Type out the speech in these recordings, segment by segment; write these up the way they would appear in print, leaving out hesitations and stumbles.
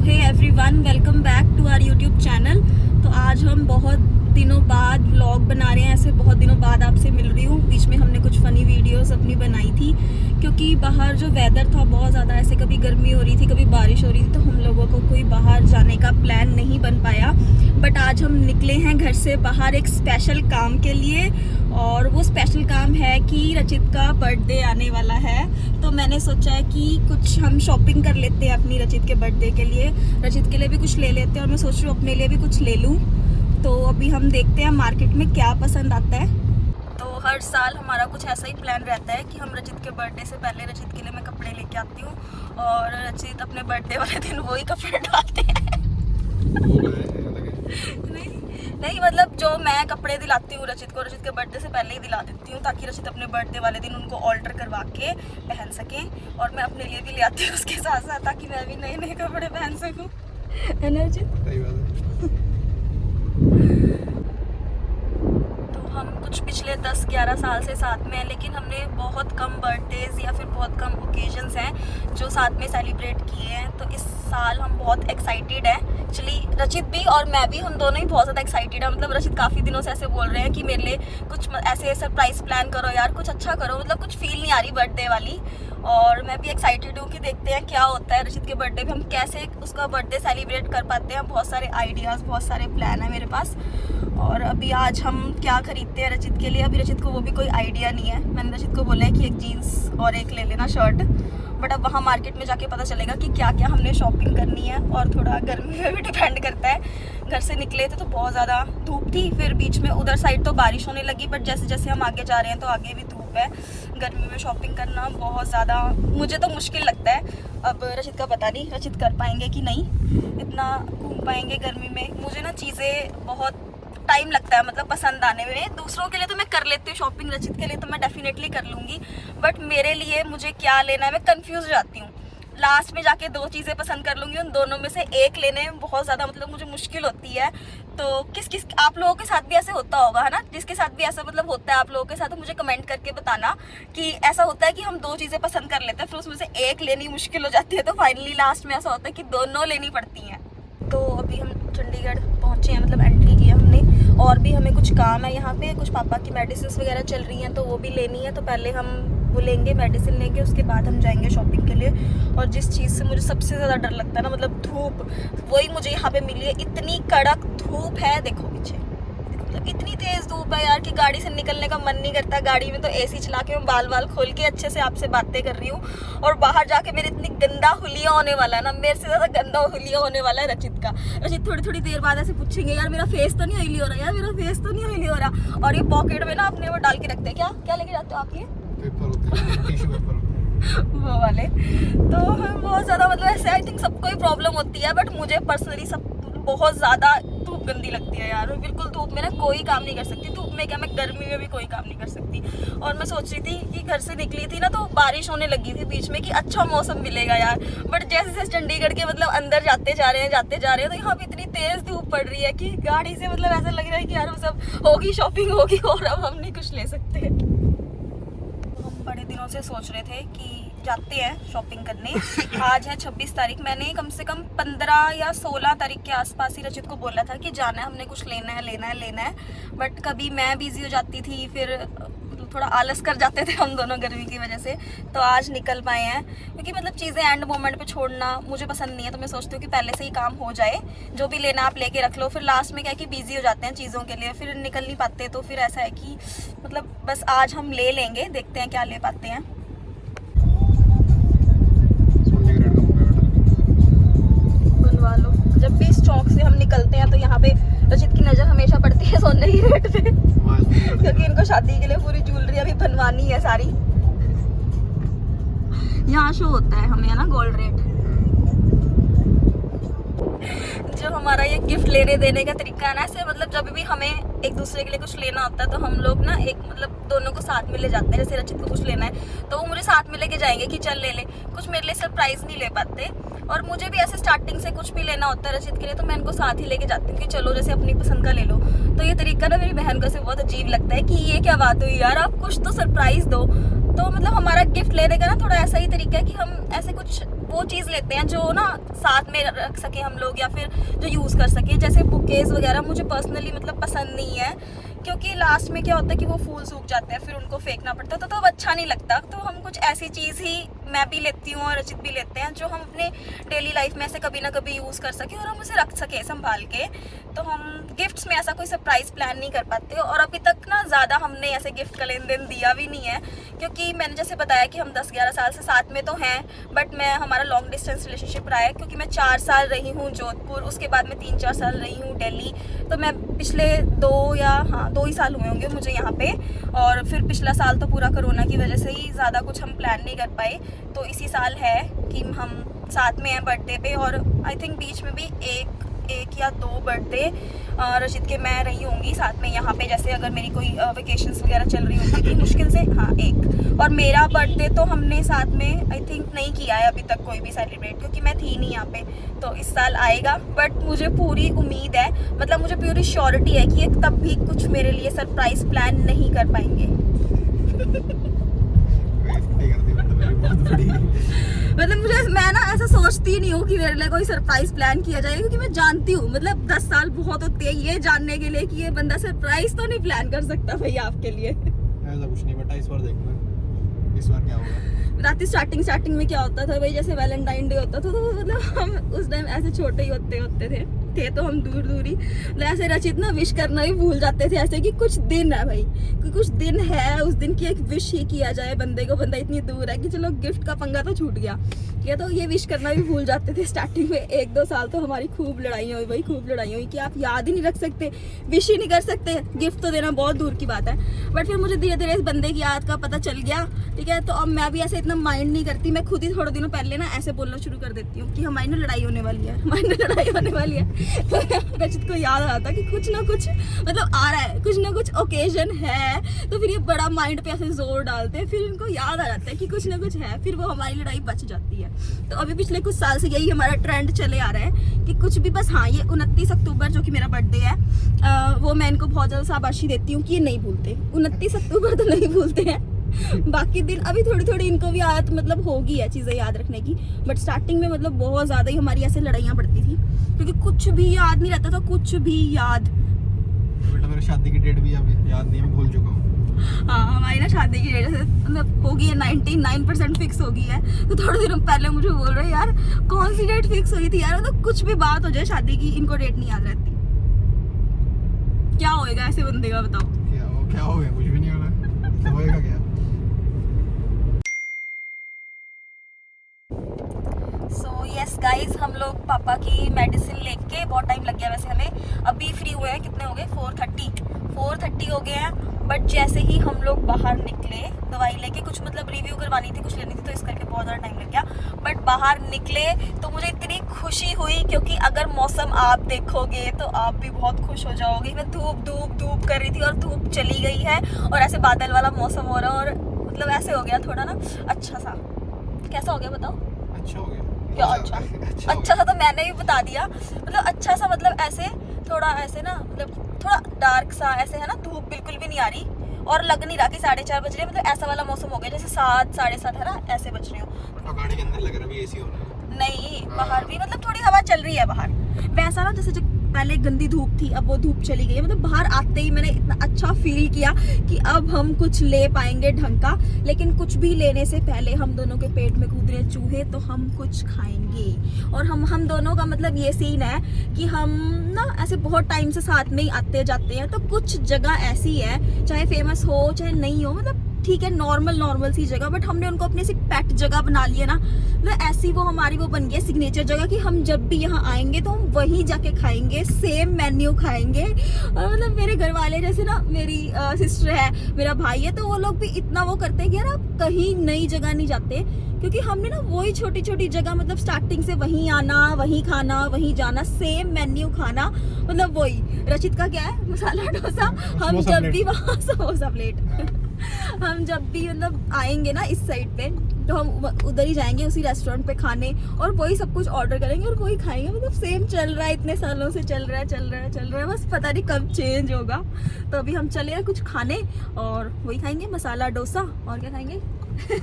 Hey everyone, welcome back to our YouTube channel. तो आज हम बहुत दिनों बाद व्लॉग बना रहे हैं। ऐसे बहुत दिनों बाद आपसे मिल रही हूँ। बीच में हमने कुछ फ़नी वीडियोस अपनी बनाई थी क्योंकि बाहर जो वेदर था बहुत ज़्यादा, ऐसे कभी गर्मी हो रही थी कभी बारिश हो रही थी, तो हम लोगों को कोई बाहर जाने का प्लान नहीं बन पाया। बट आज हम निकले हैं घर से बाहर एक स्पेशल काम के लिए, और वो स्पेशल काम है कि रचित का बर्थडे आने वाला है। तो मैंने सोचा है कि कुछ हम शॉपिंग कर लेते हैं अपनी रचित के बर्थडे के लिए। रचित के लिए भी कुछ ले लेते हैं और मैं सोच रही हूँ अपने लिए भी कुछ ले लूँ। तो अभी हम देखते हैं मार्केट में क्या पसंद आता है। तो हर साल हमारा कुछ ऐसा ही प्लान रहता है कि हम रचित के बर्थडे से पहले रचित के लिए मैं कपड़े लेके आती हूँ और रचित अपने बर्थडे वाले दिन वही कपड़े डालते हैं। नहीं मतलब जो मैं कपड़े दिलाती हूँ रचित को, रचित के बर्थडे से पहले ही दिला देती हूँ ताकि रचित अपने बर्थडे वाले दिन उनको ऑल्टर करवा के पहन सके। और मैं अपने लिए भी ले आती हूँ उसके साथ साथ, ताकि मैं भी नए नए कपड़े पहन सकूँ। है ना रचित? सही बात है। तो हम कुछ पिछले 10-11 साल से साथ में हैं, लेकिन हमने बहुत कम बर्थडेज या फिर बहुत कम ओकेजन्स हैं जो साथ में सेलिब्रेट किए हैं। तो इस साल हम बहुत एक्साइटेड हैं। एक्चुअली रचित भी और मैं भी, हम दोनों ही बहुत ज़्यादा एक्साइटेड हैं। मतलब रचित काफ़ी दिनों से ऐसे बोल रहे हैं कि मेरे लिए कुछ ऐसे सरप्राइज़ प्लान करो यार, कुछ अच्छा करो, मतलब कुछ फील नहीं आ रही बर्थडे वाली। और मैं भी एक्साइटेड हूँ कि देखते हैं क्या होता है रचित के बर्थडे पे, हम कैसे उसका बर्थडे सेलिब्रेट कर पाते हैं। बहुत सारे आइडियाज़, बहुत सारे प्लान है मेरे पास। और अभी आज हम क्या खरीदते हैं रचित के लिए, अभी रचित को वो भी कोई आइडिया नहीं है। मैंने रचित को बोला है कि एक जीन्स और एक ले लेना शर्ट, बट अब वहाँ मार्केट में जाके पता चलेगा कि क्या क्या हमने शॉपिंग करनी है। और थोड़ा गर्मी में भी डिपेंड करता है। घर से निकले थे तो बहुत ज़्यादा धूप थी, फिर बीच में उधर साइड तो बारिश होने लगी, बट जैसे जैसे हम आगे जा रहे हैं तो आगे भी धूप है। गर्मी में शॉपिंग करना बहुत ज़्यादा मुझे तो मुश्किल लगता है। अब रचित का पता नहीं, रचित कर पाएंगे कि नहीं, इतना घूम पाएंगे गर्मी में। मुझे ना चीज़ें बहुत टाइम लगता है मतलब पसंद आने में। दूसरों के लिए तो मैं कर लेती हूँ शॉपिंग, रचित के लिए तो मैं डेफिनेटली कर लूँगी, बट मेरे लिए मुझे क्या लेना है मैं कंफ्यूज हो जाती हूँ। लास्ट में जाके 2 चीज़ें पसंद कर लूँगी, उन दोनों में से एक लेने में बहुत ज़्यादा मतलब मुझे मुश्किल होती है। तो किस आप लोगों के साथ भी ऐसे होता होगा, है ना? जिसके साथ भी ऐसा मतलब होता है आप लोगों के साथ, तो मुझे कमेंट करके बताना कि ऐसा होता है कि हम 2 चीज़ें पसंद कर लेते हैं, फिर उसमें से एक लेनी मुश्किल हो जाती है, तो फाइनली लास्ट में ऐसा होता है कि दोनों लेनी पड़ती हैं। तो अभी हम चंडीगढ़ पहुँचे हैं, मतलब एंट्री की हमने, और भी हमें कुछ काम है यहाँ पे। कुछ पापा की मेडिसिन वगैरह चल रही हैं तो वो भी लेनी है। तो पहले हम वो लेंगे, मेडिसिन लेंगे, उसके बाद हम जाएंगे शॉपिंग के लिए। और जिस चीज़ से मुझे सबसे ज़्यादा डर लगता है ना, मतलब धूप, वही मुझे यहाँ पे मिली है। इतनी कड़क धूप है, देखो पीछे, मतलब इतनी तेज़ धूप है यार कि गाड़ी से निकलने का मन नहीं करता। गाड़ी में तो एसी चला के मैं बाल खोल के अच्छे से आपसे बातें कर रही हूँ, और बाहर जाके मेरे इतनी गंदा हुलिया होने वाला है ना, मेरे से ज़्यादा गंदा हुलिया होने वाला है रचित का। रचित थोड़ी थोड़ी देर बाद ऐसे पूछेंगे यार मेरा फेस तो नहीं ऑयली हो रहा, यार मेरा फेस तो नहीं ऑयली हो रहा। और ये पॉकेट में ना अपने वो डाल के रखते हैं, क्या क्या लेके जाते हो आप? ये वो वाले। तो बहुत ज़्यादा मतलब ऐसे आई थिंक सबको ही प्रॉब्लम होती है, बट मुझे पर्सनली सब बहुत ज़्यादा धूप गंदी लगती है यार। मैं बिल्कुल धूप में ना कोई काम नहीं कर सकती। धूप में क्या, मैं गर्मी में भी कोई काम नहीं कर सकती। और मैं सोच रही थी कि घर से निकली थी ना तो बारिश होने लगी थी बीच में कि अच्छा मौसम मिलेगा यार, बट जैसे जैसे चंडीगढ़ के मतलब अंदर जाते जा रहे हैं तो यहाँ पे इतनी तेज़ धूप पड़ रही है कि गाड़ी से मतलब ऐसा लग रहा है कि यार वो सब होगी, शॉपिंग होगी और अब हम नहीं कुछ ले सकते। बड़े दिनों से सोच रहे थे कि जाते हैं शॉपिंग करने। आज है 26 तारीख, मैंने कम से कम 15 या 16 तारीख के आसपास ही रचित को बोला था कि जाना है, हमने कुछ लेना है। बट कभी मैं बिजी हो जाती थी, फिर थोड़ा आलस कर जाते थे हम दोनों गर्मी की वजह से। तो आज निकल पाए हैं, क्योंकि मतलब चीज़ें एंड मोमेंट पे छोड़ना मुझे पसंद नहीं है। तो मैं सोचती हूँ कि पहले से ही काम हो जाए, जो भी लेना आप लेके रख लो, फिर लास्ट में क्या है कि बिजी हो जाते हैं चीज़ों के लिए, फिर निकल नहीं पाते। तो फिर ऐसा है कि मतलब बस आज हम ले लेंगे, देखते हैं क्या ले पाते हैं। बनवा लो। जब भी इस चौक से हम निकलते हैं तो यहाँ पे रचित की नज़र हमेशा पड़ती है सोने की रेट पे, क्योंकि इनको शादी के लिए पूरी ज्वेलरी अभी बनवानी है सारी। यहाँ शो होता है हमें, है ना, गोल्ड रेट। जो हमारा ये गिफ्ट लेने देने का तरीका है ना, ऐसे मतलब जब भी हमें एक दूसरे के लिए कुछ लेना होता है तो हम लोग ना एक मतलब दोनों को साथ में ले जाते हैं। जैसे रचित को कुछ लेना है तो वो मुझे साथ में लेके जाएंगे कि चल ले ले। कुछ मेरे लिए सरप्राइज नहीं ले पाते, और मुझे भी ऐसे स्टार्टिंग से कुछ भी लेना होता है रचित के लिए तो मैं इनको साथ ही लेके जाती हूँ कि चलो जैसे अपनी पसंद का ले लो। तो ये तरीका ना मेरी बहन को से बहुत अजीब लगता है कि ये क्या बात हुई यार, आप कुछ तो सरप्राइज दो। तो मतलब हमारा गिफ्ट लेने का ना थोड़ा ऐसा ही तरीका है कि हम ऐसे कुछ वो चीज़ लेते हैं जो ना साथ में रख सके हम लोग, या फिर जो यूज़ कर सके। जैसे बुकेज़ वगैरह मुझे पर्सनली मतलब पसंद नहीं है, क्योंकि लास्ट में क्या होता है कि वो फूल सूख जाते हैं, फिर उनको फेंकना पड़ता है, तो अच्छा नहीं लगता। तो हम कुछ ऐसी चीज़ ही मैं भी लेती हूँ और रचित भी लेते हैं जो हम अपने डेली लाइफ में ऐसे कभी ना कभी यूज़ कर सकें और हम उसे रख सकें संभाल के। तो हम गिफ्ट्स में ऐसा कोई सरप्राइज़ प्लान नहीं कर पाते, और अभी तक ना ज़्यादा हमने ऐसे गिफ्ट का लेन देन दिया भी नहीं है, क्योंकि मैंने जैसे बताया कि हम 10-11 साल से साथ में तो हैं, बट हमारा लॉन्ग डिस्टेंस रिलेशनशिप रहा है, क्योंकि मैं 4 साल रही हूँ जोधपुर, उसके बाद मैं 3-4 साल रही हूँ दिल्ली। तो मैं पिछले 2 ही साल हुए होंगे मुझे यहाँ पे, और फिर पिछला साल तो पूरा कोरोना की वजह से ही ज़्यादा कुछ हम प्लान नहीं कर पाए। तो इसी साल है कि हम साथ में हैं बर्थडे पे, और आई थिंक बीच में भी एक या 2 बर्थडे रशीद के मैं रही होंगी साथ में यहाँ पे। जैसे अगर मेरी कोई वेकेशंस वगैरह चल रही होंगी मुश्किल से, हाँ एक। और मेरा बर्थडे तो हमने साथ में आई थिंक नहीं किया है अभी तक कोई भी सेलिब्रेट, क्योंकि मैं थी नहीं यहाँ पे। तो इस साल आएगा, बट मुझे पूरी उम्मीद है, मतलब मुझे पूरी श्योरिटी है कि एक तब भी कुछ मेरे लिए सरप्राइज प्लान नहीं कर पाएंगे। मतलब मैं ना ऐसा सोचती नहीं हूँ कि मेरे लिए कोई सरप्राइज प्लान किया जाएगा, क्योंकि मैं जानती हूँ मतलब 10 साल बहुत होते हैं ये जानने के लिए कि ये बंदा सरप्राइज तो नहीं प्लान कर सकता भैया आपके लिए। ऐसा कुछ नहीं बेटा, इस बार देखना इस बार क्या होगा। रात स्टार्टिंग में क्या होता था भाई, जैसे वैलेंटाइन डे होता था तो मतलब हम उस टाइम ऐसे छोटे ही होते थे तो हम दूर ही ऐसे रचित ना विश करना ही भूल जाते थे, ऐसे कि कुछ दिन है भाई, कि कुछ दिन है, उस दिन की एक विश ही किया जाए बंदे को। बंदा इतनी दूर है कि चलो गिफ्ट का पंगा तो छूट गया, ये तो ये विश करना भी भूल जाते थे। स्टार्टिंग में 1-2 साल तो हमारी खूब लड़ाई हुई भाई, खूब लड़ाई हुई कि आप याद ही नहीं रख सकते, विश ही नहीं कर सकते, गिफ्ट तो देना बहुत दूर की बात है। बट फिर मुझे धीरे धीरे इस बंदे की याद का पता चल गया, ठीक है। तो अब मैं भी ऐसे इतना माइंड नहीं करती, मैं खुद ही थोड़े दिनों पहले ना ऐसे बोलना शुरू कर देती हूँ कि हमारी ना लड़ाई होने वाली है, हमारी ना लड़ाई होने वाली है। रचित को याद आ रहा था कि कुछ ना कुछ मतलब आ रहा है, कुछ ना कुछ ओकेजन है, तो फिर ये बड़ा माइंड पे ऐसे जोर डालते हैं, फिर इनको याद आ जाता है कि कुछ ना कुछ है, फिर वो हमारी लड़ाई बच जाती है। तो अभी पिछले कुछ साल से यही हमारा ट्रेंड चले आ रहा है कि कुछ भी बस, हाँ ये 29 अक्टूबर जो कि मेरा बर्थडे है, वो मैं इनको बहुत ज़्यादा शाबाशी देती हूँ कि ये नहीं भूलते, 29 अक्टूबर तो नहीं भूलते हैं। बाकी दिन अभी थोड़ी इनको भी आदत मतलब होगी है चीज़ें याद रखने की, बट स्टार्टिंग में मतलब बहुत ज़्यादा ही हमारी ऐसे लड़ाइयाँ पड़ती थी, क्योंकि कुछ भी याद नहीं रहता था, कुछ भी याद। बेटा मेरी शादी की डेट भी अभी याद नहीं है, मैं भूल चुका हूँ। हाँ हमारी ना शादी की डेट मतलब हो गई है 99% फिक्स हो गई है। तो थोड़े दिनों पहले मुझे बोल रहे यार कौन सी डेट फिक्स हुई थी यार, मतलब कुछ भी बात हो जाए शादी की इनको डेट नहीं याद रहती। क्या होएगा ऐसे बंदे का बताओ। क्या हो गया, कुछ भी नहीं होना, तो होएगा क्या। सो यस गाइज, हम लोग पापा की मेडिसिन लेके बहुत टाइम लग गया वैसे हमें, अभी फ्री हुए हैं, कितने हो गए 4:30 हो गए हैं। बट जैसे ही हम लोग बाहर निकले दवाई लेके, कुछ मतलब रिव्यू करवानी थी, कुछ लेनी थी, तो इस करके बहुत ज़्यादा टाइम लग गया। बट बाहर निकले तो मुझे इतनी खुशी हुई, क्योंकि अगर मौसम आप देखोगे तो आप भी बहुत खुश हो जाओगे। मैं धूप कर रही थी और धूप चली गई है, और ऐसे बादल वाला मौसम हो रहा है, और मतलब ऐसे हो गया थोड़ा ना अच्छा सा। कैसा हो गया बताओ। अच्छा हो गया क्या अच्छा सा तो मैंने भी बता दिया, मतलब अच्छा सा मतलब ऐसे थोड़ा ऐसे ना, मतलब थोड़ा डार्क सा ऐसे है ना, धूप बिल्कुल भी नहीं आ रही और लग नहीं रहा कि 4:30 बज रहे हैं, मतलब ऐसा वाला मौसम हो गया जैसे 7, 7:30 है ना, ऐसे बज रहे हो। गाड़ी के अंदर लग रहा है एसी हो रहा है। नहीं बाहर भी मतलब थोड़ी हवा चल रही है बाहर, वैसा ना जैसे पहले गंदी धूप थी, अब वो धूप चली गई है। मतलब बाहर आते ही मैंने इतना अच्छा फील किया कि अब हम कुछ ले पाएंगे ढंग का, लेकिन कुछ भी लेने से पहले हम दोनों के पेट में कूद रहे चूहे, तो हम कुछ खाएंगे। और हम दोनों का मतलब ये सीन है कि हम ना ऐसे बहुत टाइम से साथ में ही आते जाते हैं, तो कुछ जगह ऐसी है चाहे फेमस हो चाहे नहीं हो, मतलब ठीक है नॉर्मल सी जगह, बट हमने उनको अपनी सी पेट जगह बना लिया ना, मतलब ऐसी वो हमारी वो बन गई सिग्नेचर जगह कि हम जब भी यहाँ आएंगे तो हम वहीं जाके खाएंगे, सेम मेन्यू खाएंगे। और मतलब मेरे घर वाले जैसे ना, मेरी सिस्टर है, मेरा भाई है, तो वो लोग भी इतना वो करते हैं कि यार आप कहीं नई जगह नहीं जाते, क्योंकि हमने ना वही छोटी जगह, मतलब स्टार्टिंग से वहीं आना, वहीं खाना, वहीं जाना, सेम मेन्यू खाना, मतलब वही। रचित का क्या है, मसाला डोसा, हम जब भी वहाँ समोसा प्लेट हम जब भी मतलब आएंगे ना इस साइड पे, तो हम उधर ही जाएंगे उसी रेस्टोरेंट पे खाने, और वही सब कुछ ऑर्डर करेंगे और वही खाएंगे। मतलब सेम चल रहा है, इतने सालों से चल रहा है, बस पता नहीं कब चेंज होगा। तो अभी हम चले हैं कुछ खाने और वही खाएंगे मसाला डोसा, और क्या खाएंगे,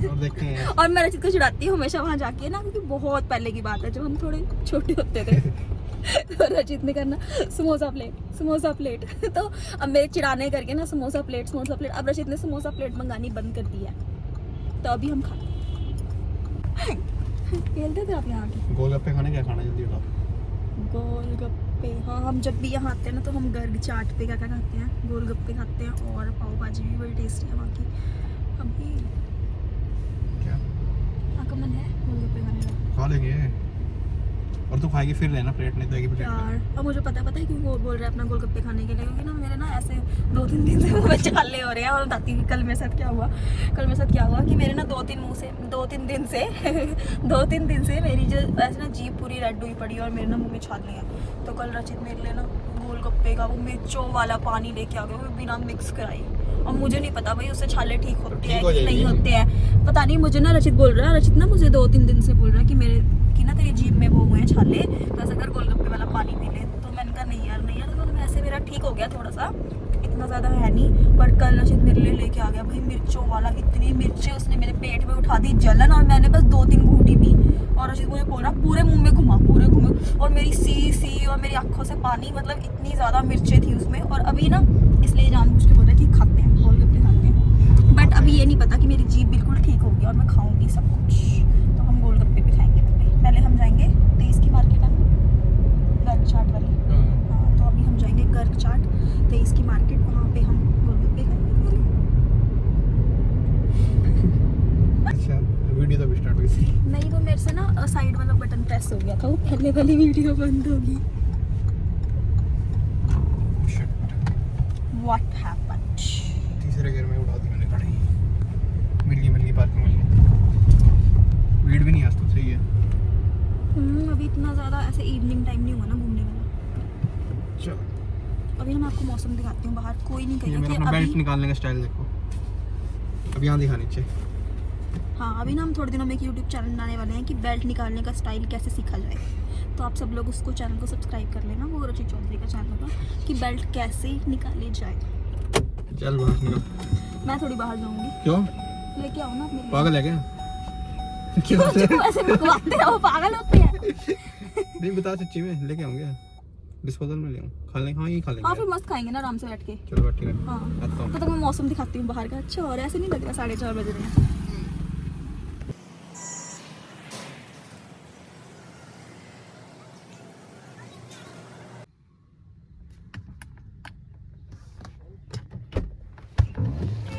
और देखते हैं। और मैं रचित को चिढ़ाती हूँ हमेशा वहाँ जाके ना, क्योंकि बहुत पहले की बात है जब हम थोड़े छोटे होते थे। तो रचित ने करना समोसा प्लेट। तो अब मेरे चिढ़ाने करके ना समोसा प्लेट। अब रचित ने समोसा प्लेट मंगानी बंद कर दी है, तो अभी हम खाते खेलते थे आप यहाँ के गोलगप्पे खाने, क्या खाना जल्दी बताओ। गोलगप्पे, हाँ हम जब भी यहाँ आते हैं ना तो हम गर्ग चाट पे क्या खाते हैं, गोलगप्पे खाते हैं, और पाव भाजी भी बड़ी टेस्टी है वहाँ की। अभी क्या आपका मन है गोलगप्पे खाने का? खा लेंगे, और तू खाएगी फिर लेना प्लेट, नहीं तो एक ही प्लेट में। यार अब मुझे पता है क्यों वो बोल रहा है अपना गोलगप्पे खाने के लिए, क्योंकि ना मेरे ना ऐसे 2-3 दिन से मुँह में छाले हो रहे हैं। और बताती हूँ कल मेरे साथ क्या हुआ कि मेरे ना 2-3 दिन से मेरी जो ऐसे ना जीभ पूरी रेड हुई पड़ी और मेरे ना मुँह में छाले हैं। तो कल रचित मेरे लिए ना गोलगप्पे का वो मिर्चों वाला पानी लेके आ गया, वो बिना मिक्स कराई। और मुझे नहीं पता भाई उससे छाले ठीक होते हैं कि नहीं होते हैं, पता नहीं। मुझे ना रचित बोल रहा है, रचित ना मुझे 2-3 दिन से बोल रहा है कि मेरे की ना तेरी जीभ में वो हुए हैं छाले, तो ऐसा कर गोलगप्पे वाला पानी पी ले। तो मैंने कहा नहीं यार तो मतलब ऐसे मेरा ठीक हो गया थोड़ा सा, इतना ज़्यादा है नहीं। बट कल रचित मेरे लिए लेके आ गया भाई मिर्चों वाला, इतनी मिर्चें उसने मेरे पेट में उठा दी जलन, और मैंने बस 2-3 घूंटी पी। और रचित मुझे बोल रहा पूरे मुँह में घुमा, और मेरी सी और मेरी आँखों से पानी, मतलब इतनी ज़्यादा मिर्चें थी उसमें। और अभी ना इसलिए जानबूझ के बोल रहे कि खाते हैं गोलगप्पे खाते हैं, बट अभी ये नहीं पता कि मेरी जीभ बिल्कुल ठीक होगी और मैं खाऊंगी सब कुछ। तो हम गोलगप्पे भी खाएंगे पहले हम जाएंगे 23 की मार्केट है गर्ग चाट वाली। हाँ तो अभी हम जाएंगे गर्ग चाट 23 की मार्केट, वहाँ पे हम गोलगप्पे खाएंगे। अच्छा वीडियो तो स्टार्ट हुई थी। नहीं वो मेरे से ना साइड वाला बटन प्रेस हो गया था, वो पहले वाली वीडियो बंद होगी। What happened? तीसरे गियर में उड़ा दी मैंने गाड़ी, मिल गई पार्किंग में। भीड़ भी नहीं आज तो सही है। अभी इतना ज़्यादा ऐसे इवनिंग टाइम नहीं हुआ ना घूमने वाला। चलो अभी ना मैं आपको मौसम दिखाती हूँ, बाहर कोई नहीं ये कहेगा मेरा कि अपना अभी। बेल्ट निकालने का स्टाइल देखो, अब यहाँ दिखा नीचे। हाँ अभी ना हम थोड़े दिनों में एक यूट्यूब चैनल बनाने वाले हैं कि बेल्ट निकालने का स्टाइल कैसे सीखा जाए। तो आप सब लोग उसको चैनल को सब्सक्राइब कर लेना, वो रचित चौधरी का चैनल होगा, कि बेल्ट कैसे निकाली जाए। चल बाहर निकल। मैं थोड़ी बाहर जाऊँगी, क्यों लेके आओ ना अपने लिए। पागल है क्या? क्यों जो ऐसे बकवाते हैं वो पागल होते हैं। नहीं बता, सच्ची में लेके आऊंगे, डिस्पोजल में ले आऊं, खा लेंगे। हाँ ये खा लेंगे। हाँ फिर मस्त खाएंगे ना आराम से बैठ के। चलो बैठ ठीक है। हाँ आता हूं। तो तक मैं मौसम दिखाती हूँ बाहर का। अच्छा और ऐसे नहीं लग रहा 4:30 बज रहे हैं।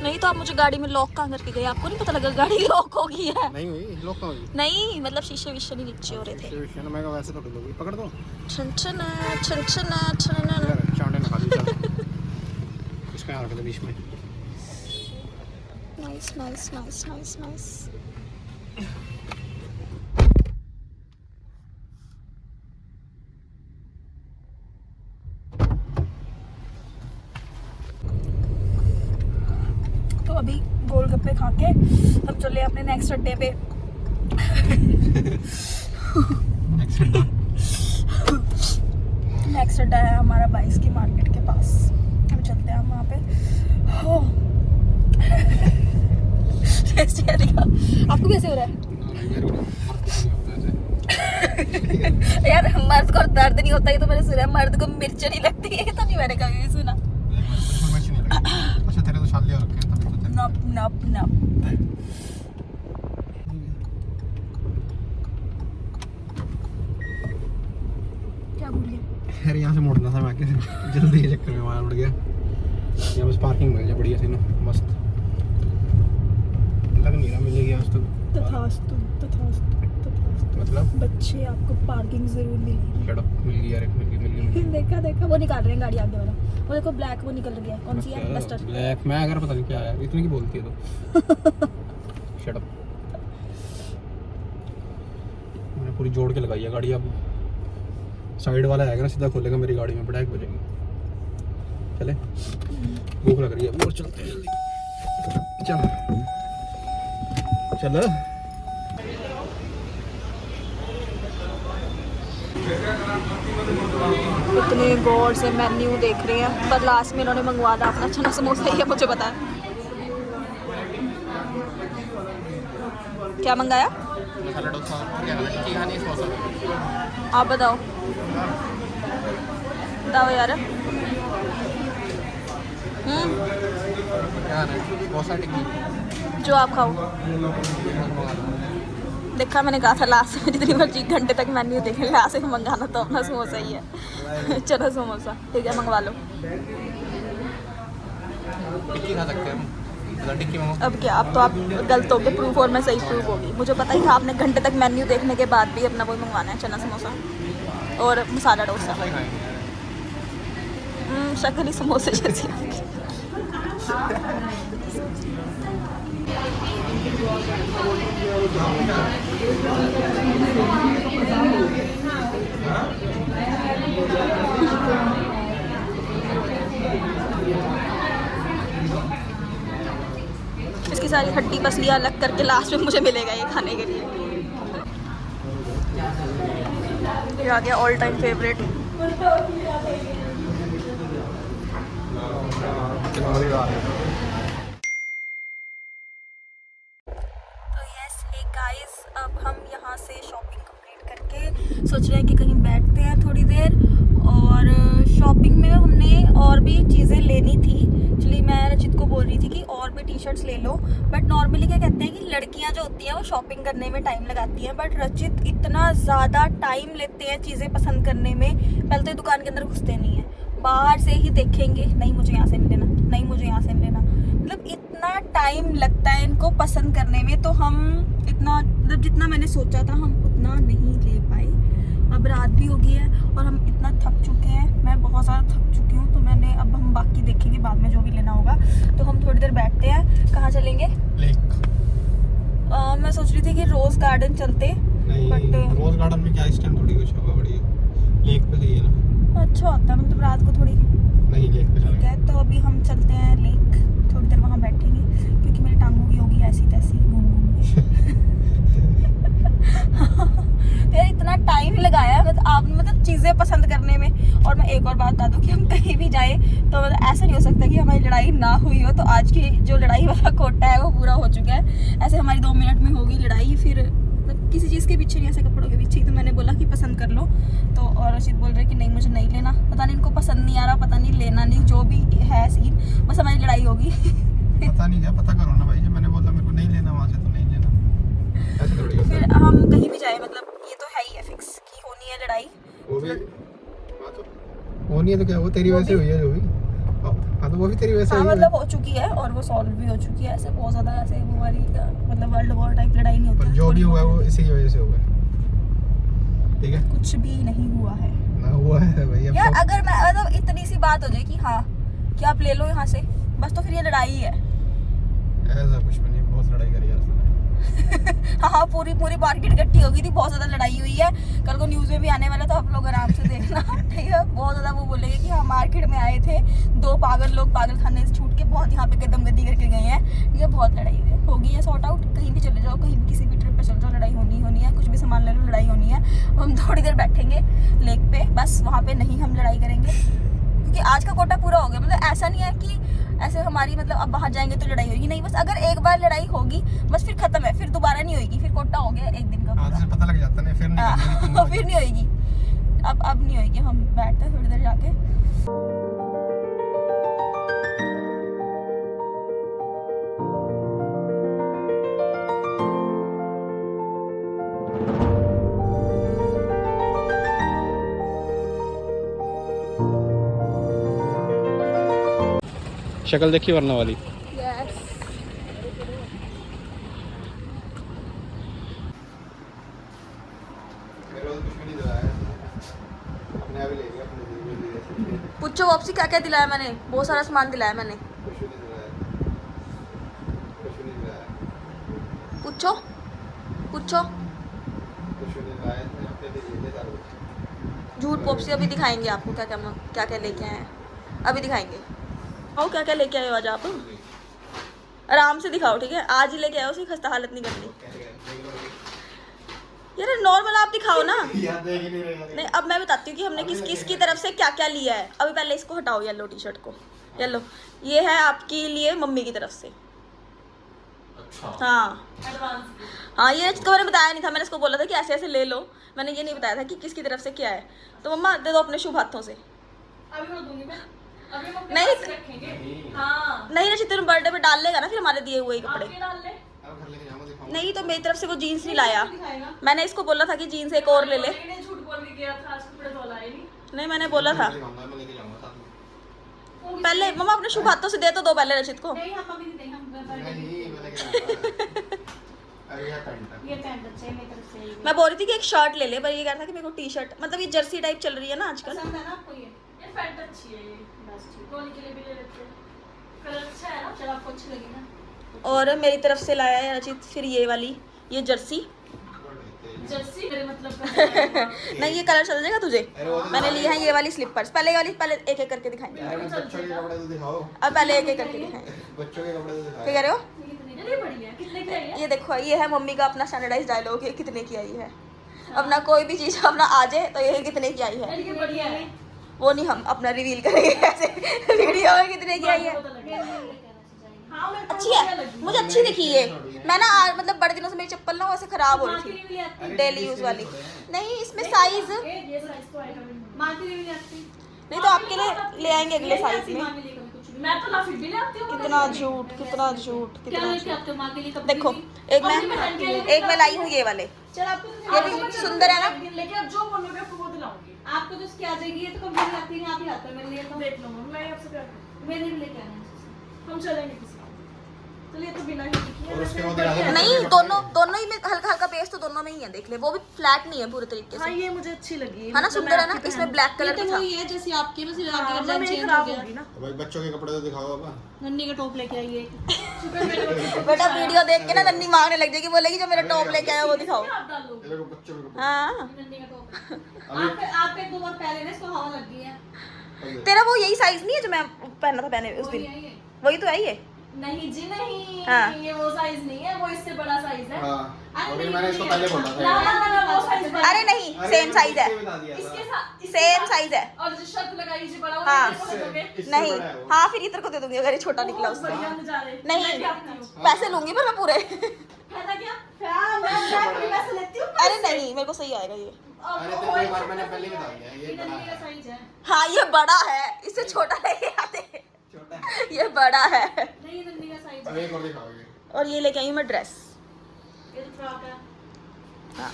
नहीं तो आप मुझे गाड़ी में लॉक कहाँ करके गए? आपको नहीं पता लगा गाड़ी लॉक हो गई है? नहीं हुई लोग कहाँ हुई? नहीं मतलब शीशे विशे नहीं नीचे हो रहे थे। मैं कहा वैसे तो लोगी पकड़ दो। छनछना चांटे ना खा ली चल। इसका यहाँ रख दे बीच में। नाइस। तो अभी गोलगप्पे खा के हम चले अपने नेक्स्ट अड्डे पे। नेक्स्ट अड्डा है हमारा 22 की मार्केट के पास, हम चलते हैं हम वहाँ पे। आपको कैसे हो रहा है? यार मर्द को दर्द नहीं होता, ये तो मैंने सुना है। मर्द को मिर्च नहीं लगती है, तो नहीं मैंने कभी भी सुना। अच्छा तेरे तो शादी हो रखी है तब तो तेरे। नप। क्या भूल गया? यार यहाँ से मुड़ना था मैं आके, जल्दी के चक्कर में वहाँ उड़ गया। यहाँ बस पार्किंग मिल जाए बढ़िया सी ना, मस्त लग नहीं रहा मिलेगी आज तक। तथास्तु मतलब बच्चे आपको पार्किंग जरूर मिलेगी। शट अप, मिल गई यार, एक मिल गई। देखा वो निकाल रहे हैं गाड़ी आगे वाला, वो देखो ब्लैक वो निकल गया। कौन सी है? डस्टर। ब्लैक मैं अगर पता नहीं क्या है, इतनी की बोलती है तो। शट अप, मैंने पूरी जोड़ के लगाई है गाड़ी। अब साइड वाला आएगा ना सीधा खोलेगा मेरी गाड़ी में, ब्लैक बजेगी। चले भूख लग रही है और चलते हैं जल्दी। चल इतने गौर से मेन्यू देख रहे हैं, पर लास्ट में इन्होंने मंगवा दा अपना चना समोसा ही है, मुझे पता है। क्या मंगाया? मसाला डोसा और क्या खाना, टिक्की खानी है, समोसा। आप बताओ बताओ यार। क्या खाना है? समोसा टिक्की। जो आप खाओ। देखा, मैंने कहा था लास्ट में जितनी मर्जी घंटे तक मेन्यू देखे, लास्ट में मंगाना तो अपना समोसा ही है। चलो समोसा ठीक है, मंगवा लो। टिक्की खा सकते हैं हम, मतलब टिक्की मंगो। अब क्या, अब तो आप गलत हो गए प्रूफ और मैं सही प्रूफ होगी। मुझे पता ही था आपने घंटे तक मेन्यू देखने के बाद भी अपना वही मंगवाना है, चना समोसा और मसाला डोसा। क्या खाएंगे? शक्ल ही समोसे जैसी आपकी। इसकी सारी हड्डी पसलियाँ अलग करके लास्ट में मुझे मिलेगा ये खाने के लिए। ये आ गया ऑल टाइम फेवरेट। तो यस हे गाइस, अब हम यहाँ से शॉपिंग कंप्लीट करके सोच रहे हैं कि कहीं बैठते हैं थोड़ी देर। और शॉपिंग में हमने और भी चीज़ें लेनी थी। एक्चुअली मैं रचित को बोल रही थी कि और भी टी शर्ट्स ले लो, बट नॉर्मली क्या कहते हैं कि लड़कियां जो होती हैं वो शॉपिंग करने में टाइम लगाती हैं, बट रचित इतना ज़्यादा टाइम लेते हैं चीज़ें पसंद करने में। पहले तो दुकान के अंदर घुसते नहीं हैं, बाहर से ही देखेंगे, नहीं मुझे यहाँ से नहीं लेना, नहीं मुझे यहाँ से नहीं लेना। मतलब इतना टाइम लगता है इनको पसंद करने में, तो हम इतना मतलब जितना मैंने सोचा था हम उतना नहीं ले पाए। अब रात भी हो गई है और हम इतना थक चुके हैं, मैं बहुत ज़्यादा थक चुकी हूँ। तो मैंने अब हम बाकी देखेंगे बाद में जो भी लेना होगा। तो हम थोड़ी देर बैठते हैं। कहाँ चलेंगे? लेक। मैं सोच रही थी कि रोज़ गार्डन चलते, बट रोज़ गार्डन में क्या इस टाइम थोड़ी कुछ होगा, बढ़िया लेक पे सही है ना। अच्छा होता है, मतलब रात को थोड़ी। नहीं, लेक पे ठीक है, तो अभी हम चलते हैं लेक, थोड़ी देर वहाँ बैठेंगे क्योंकि मेरी टांगों की होगी ऐसी तैसी घूम घूम के। यार इतना टाइम लगाया मतलब आपने, मतलब चीज़ें पसंद करने में। और मैं एक और बात बता दूं कि हम कहीं भी जाएं तो मतलब ऐसा नहीं हो सकता कि हमारी लड़ाई ना हुई हो। तो आज की जो लड़ाई वाला कोटा है वो पूरा हो चुका है। ऐसे हमारी 2 मिनट में होगी लड़ाई, फिर मतलब किसी चीज़ के पीछे नहीं, ऐसे कपड़ों के पीछे ही। तो मैंने बोला कि पसंद कर लो, तो और रशीद बोल रहे कि नहीं मुझे नहीं लेना। पता नहीं इनको पसंद नहीं आ रहा, पता नहीं लेना नहीं, जो भी है सीन, बस हमारी लड़ाई होगी। पता नहीं क्या, पता करो ना भाई, जब मैंने बोला मेरे को नहीं लेना वहाँ से तो नहीं लेना, ऐसे थोड़ी होता है। फिर हम कहीं भी जाए मतलब ये तो है ही है फिक्स कि होनी है लड़ाई। वो भी वो नहीं है तो क्या, वो तेरी वजह से हुई है जो भी। हाँ तो वो भी तेरी वजह से हाँ हुई है। मतलब हो चुकी है और वो सॉल्व भी हो चुकी है। ऐसे बहुत ज़्यादा ऐसे वो वाली मतलब वर्ल्ड वॉर टाइप लड़ाई नहीं पर होती, जो भी हुआ है वो इसी की वजह से हुआ है, ठीक है। कुछ भी नहीं हुआ है ना हुआ है भाई। यार। अगर मैं मतलब इतनी सी बात हो जाए कि हाँ कि आप ले लो यहाँ से, बस तो फिर ये लड़ाई ही है। ऐसा कुछ भी नहीं, बहुत लड़ाई करी है हाँ पूरी मार्केट इकट्ठी हो गई थी, बहुत ज़्यादा लड़ाई हुई है। कल को न्यूज़ में भी आने वाला, तो आप लोग आराम से देखना। ठीक है, बहुत ज़्यादा वो बोलेंगे कि हाँ मार्केट में आए थे 2 पागल लोग, पागल खाने से छूट के बहुत यहाँ पे कदमगदी करके गए हैं। ये बहुत लड़ाई हुई है, होगी है सॉर्ट आउट। कहीं भी चले जाओ, कहीं भी किसी भी ट्रिप पे चले जाओ, लड़ाई होनी है। कुछ भी सामान ले लो, लड़ाई होनी है। हम थोड़ी देर बैठेंगे लेक पे, बस वहाँ पे नहीं हम लड़ाई करेंगे क्योंकि आज का कोटा पूरा हो गया। मतलब ऐसा नहीं है कि ऐसे हमारी मतलब अब बाहर जाएंगे तो लड़ाई होगी, नहीं। बस अगर एक बार लड़ाई होगी बस फिर खत्म है, फिर दोबारा नहीं होगी, फिर कोटा हो गया एक दिन का पूरा। से पता लग जाता है फिर नहीं फिर नहीं होगी, अब नहीं होगी। हम बैठते हैं थोड़ी देर जाके। शक्ल देखी वरना वाली। यस पूछो वापसी क्या क्या दिलाया मैंने, बहुत सारा सामान दिलाया मैंने। पूछो पूछो झूठ पॉप्सी अभी दिखाएंगे आपको क्या क्या लेके आए हैं, अभी दिखाएंगे। आओ क्या क्या लेके आए हो आज आप, आराम से दिखाओ ठीक है। आज ही लेके आओ, उसकी खस्ता हालत नहीं करनी यार, नॉर्मल आप दिखाओ ना। नहीं अब मैं बताती हूँ कि हमने किसकी तरफ से क्या क्या लिया है। अभी पहले इसको हटाओ, येलो टी शर्ट को। येलो ये है आपके लिए मम्मी की तरफ से, अच्छा हाँ एडवांस हाँ, ये इसको मैंने बताया नहीं था, मैंने इसको बोला था कि ऐसे ऐसे ले लो, मैंने ये नहीं बताया था कि किसकी तरफ से क्या है। तो मम्मा दे दो अपने शुभ हाथों से। अभी मैं दूंगी मैं, अभी हम अपने नहीं। पास रखेंगे। हाँ नहीं रचित, तेरे बर्थडे पे डाल लेगा ना फिर हमारे दिए हुए ही कपड़े। आपके डाल ले। अब घर लेके जाऊंगा दिखाऊंगा नहीं तो मेरी तरफ से वो जीन्स नहीं लाया, दिखाएगा। मैंने इसको बोला था कि जीन्स एक और ले ले। लेकिन ये झूठ बोल के गया था, आज कपड़े धो लाए नहीं। नहीं मैंने बोला था मैं लेके जाऊंगा साथ में पहले। मम्मा अपने शुभ हाथों से दे तो दो पहले रचित को। नहीं हम अभी नहीं देंगे, हम नहीं मैं लेके जाऊंगा अरे यार पैंट ये पैंट अच्छा है मेरी तरफ से। मैं बोल रही थी कि एक शर्ट ले ले, पर ये कह रहा था कि मेरे को टी शर्ट, मतलब ये जर्सी टाइप चल रही है ना आजकल। पसंद है ना आपको ये पैंट अच्छी है, ये बस ठीक। धोने के लिए भी ले लेते हैं, कलर अच्छा है ना, चलो आपको अच्छी लगी ना। और मेरी तरफ से लाया है रचित फिर ये वाली, ये जर्सी। जर्सी मेरे मतलब का नहीं ये कलर चल जाएगा तुझे। अरे वो तो मैंने ली है ये वाली स्लीपर्स, पहले ये वाली, पहले एक एक करके दिखाएंगे। यार मैं बच्चों के कपड़े तो दिखाओ अब पहले एक एक करके दिखाएंगे। बच्चों के कपड़े तो दिखाओ क्या कह रहे हो? ये बढ़िया है, कितने की आई है? ये देखो, ये है मम्मी का अपना स्टैंडर्डाइज डायलॉग, ये कितने की आई है। अपना कोई भी चीज़ अपना आ जाए तो ये कितने की आई है, ये बढ़िया है। वो नहीं हम अपना रिवील करेंगे ऐसे वीडियो में कितने की आई है। हाँ मैं अच्छी है, मुझे अच्छी दिखी ये। मैं ना मतलब बड़े दिनों से मेरी चप्पल ना वैसे खराब हो रही थी, डेली यूज वाली। नहीं इसमें साइज ये साइज तो आएगा मां के लिए भी ले आती। नहीं तो आपके लिए ले आएंगे अगले साइज में। मैं तो ना फिर भी ले आती हूँ। कितना झूठ, कितना झूठ, क्या कितना लेके झूठ। आते हो मां के लिए कपड़े? देखो भी? एक मैं लाई हूँ ये वाले, चल आपको तो ये भी सुंदर है ना। लेके आप जो बोलोगे आपको वो दिलाऊंगी। आपको तो इसकी आ जाएगी, ये तो कभी नहीं आती है, आप ही आते हो मेरे लिए तो। देख लो मैं आपसे प्यार करती हूँ, मेरे लिए भी लेके आना है। हम चलेंगे किसी दिन। चलिए तो बिना ही दिखी और उसके बाद है। नहीं दोनों ही में हल्का हल्का बेस तो दोनों में ही है, देख ले वो भी फ्लैट नहीं है पूरे तरीके हाँ से, ये मुझे अच्छी लगी है ना, सुंदर है ना। इसमें ब्लैक कलर भी था। है जैसे आपके में सिर्फ आपके हाँ, डिजाइन मेरी चेंज खराब हो होगी गया। ना। भाई बच्चों के कपड़े तो दिखाओ अब नन्नी का टॉप लेके आई है। बेटा वीडियो देख के ना नन्नी मांगने लग जाएगी, बोलेगी जो मेरा टॉप लेके आया वो दिखाओ। आप डाल लो। ये लोग बच्चों के कपड़े हाँ नन्नी का टॉप। आप एक दो बार पहले ना इसको हवा लग गई है। तेरा वो यही साइज नहीं है जो मैं पहना था पहने उस वही दिन, है ये। वही तो है ये। नहीं जी नहीं, हाँ। ये वो साइज नहीं है, वो इससे बड़ा साइज है। हां और मैंने इसको पहले बोला ना था ना ना वो साइज बड़ा अरे नहीं सेम साइज है, इसके साथ सेम साइज है। और जो शर्ट लगाई जी बड़ा वो हाँ। मेरे को दे दोगे? नहीं हाँ फिर इधर को दे दूंगी अगर ये छोटा निकला बहुत उससे। बढ़िया नजारे। नहीं मैं भी आती हूँ। पैसे लूंगी पर मैं पूरे। फायदा क्या? मैं कभी पैसे लेती हूँ। अरे नहीं मेरे को सही आएगा ये। अरे तो एक बार मैंने पहले बता दिया ये ये बड़ा नन्नी का है साइज है। हाँ ये बड़ा है, इससे छोटा लेके आते हैं। छोटा है ये बड़ा है। नहीं ये नन्नी का साइज अब है। एक और दिखाओगे और ये लेके आई हूँ मैं ड्रेस। ये तो फ्रॉक है। हाँ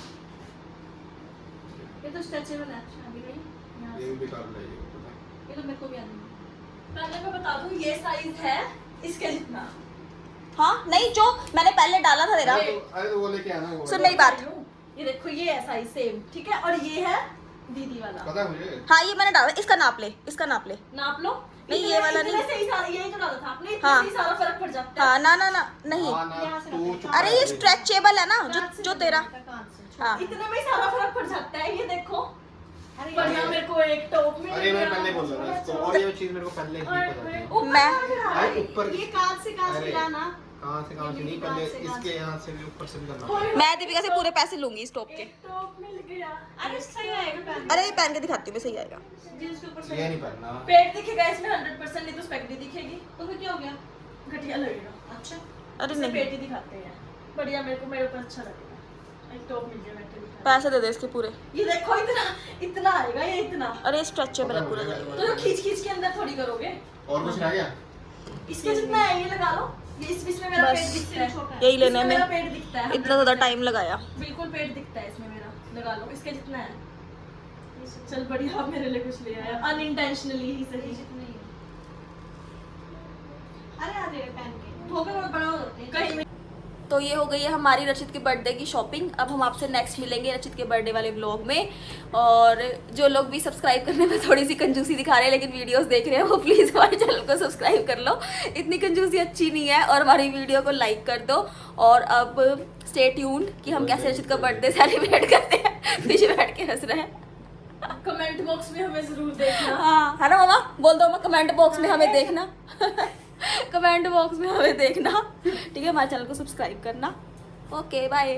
ये तो स्ट्रेचेबल है। अभी गई यहाँ ये से। भी बेकार लगी ये तो मेरे को भी आनी है। पहले मैं बता दूँ ये साइज है इसके जितना। हाँ नहीं जो मैंने पहले डाला था तेरा। अरे तो वो लेके आना वो सुन मेरी बात। ये देखो ये है साइज सेम, ठीक है, और ये है दीदी वाला। पता है मुझे हाँ ये मैंने डाला, इसका नाप ले, इसका नाप ले। नाप लो। नहीं, ये वाला नहीं। सही सारा यही तो डाला था आपने, इतना हाँ। सही सारा फर्क पड़ जाता है। हाँ ना नहीं। हाँ ना यहाँ से तू रख चुप अरे कर ये दे। स्ट्रेचेबल है ना जो तेरा। हाँ इतने में ही सारा फर्क पड़ जाता है, ये देखो। बढ़िया मेरे को एक टॉप में अरे मैं पहले बोल रहा था इसको और ये चीज मेरे को पहले ही पता थी मैं- अरे ऊपर ये कांच से कांच अरे, मिलाना। कहाँ से नहीं पहले इसके यहाँ से भी ऊपर से भी करना मैं दीपिका से पूरे पैसे लूंगी इस टॉप के। एक टॉप मिल गया। अरे सही आएगा पहन। अरे ये पहन के दिखाती हूँ मैं, सही आएगा। जींस के ऊपर ये नहीं पहनना पेट दिखेगा इसमें 100%, नहीं तो स्पेक्ट भी दिखेगी। तो फिर क्या हो गया? घटिया लगेगा। अच्छा अरे इससे नहीं पेट ही दिखाते हैं। बढ़िया मेरे ऊपर अच्छा लगेगा। एक टॉप मिल गया बैठे दिखा। पैसे दे दे इसके पूरे। ये देखो इतना आएगा, ये इतना। अरे स्ट्रेचेबल है पूरा जाएगा। तो खींच के अंदर थोड़ी करोगे। और कुछ रह गया इसके जितना है ये लगा लो। ये इसमें मेरा बस, पेट दिखता है। यही लेने इसमें में मेरा पेट दिखता है। इतना ज्यादा टाइम लगाया। बिल्कुल पेट दिखता है इसमें मेरा, लगा लो। इसके जितना है। चल बढ़िया, आप मेरे लिए कुछ ले आया अनइंटेंशनली ही सही। अरे आ जाएगा पहन के, धोखे बहुत बड़ा हो जाते हैं कहीं में। तो ये हो गई है हमारी रचित के बर्थडे की शॉपिंग। अब हम आपसे नेक्स्ट मिलेंगे रचित के बर्थडे वाले व्लॉग में। और जो लोग भी सब्सक्राइब करने में थोड़ी सी कंजूसी दिखा रहे हैं लेकिन वीडियोस देख रहे हैं, वो प्लीज़ हमारे चैनल को सब्सक्राइब कर लो। इतनी कंजूसी अच्छी नहीं है। और हमारी वीडियो को लाइक कर दो। और अब स्टे ट्यून्ड कि हम कैसे रचित का बर्थडे सेलिब्रेट करते हैं। पीछे बैठ के हंस रहे हैं। कमेंट बॉक्स में हमें जरूर देखना। हाँ है ना मामा, बोल दो कमेंट बॉक्स में हमें देखना। कमेंट बॉक्स में हमें देखना, ठीक है। हमारे चैनल को सब्सक्राइब करना। Okay bye.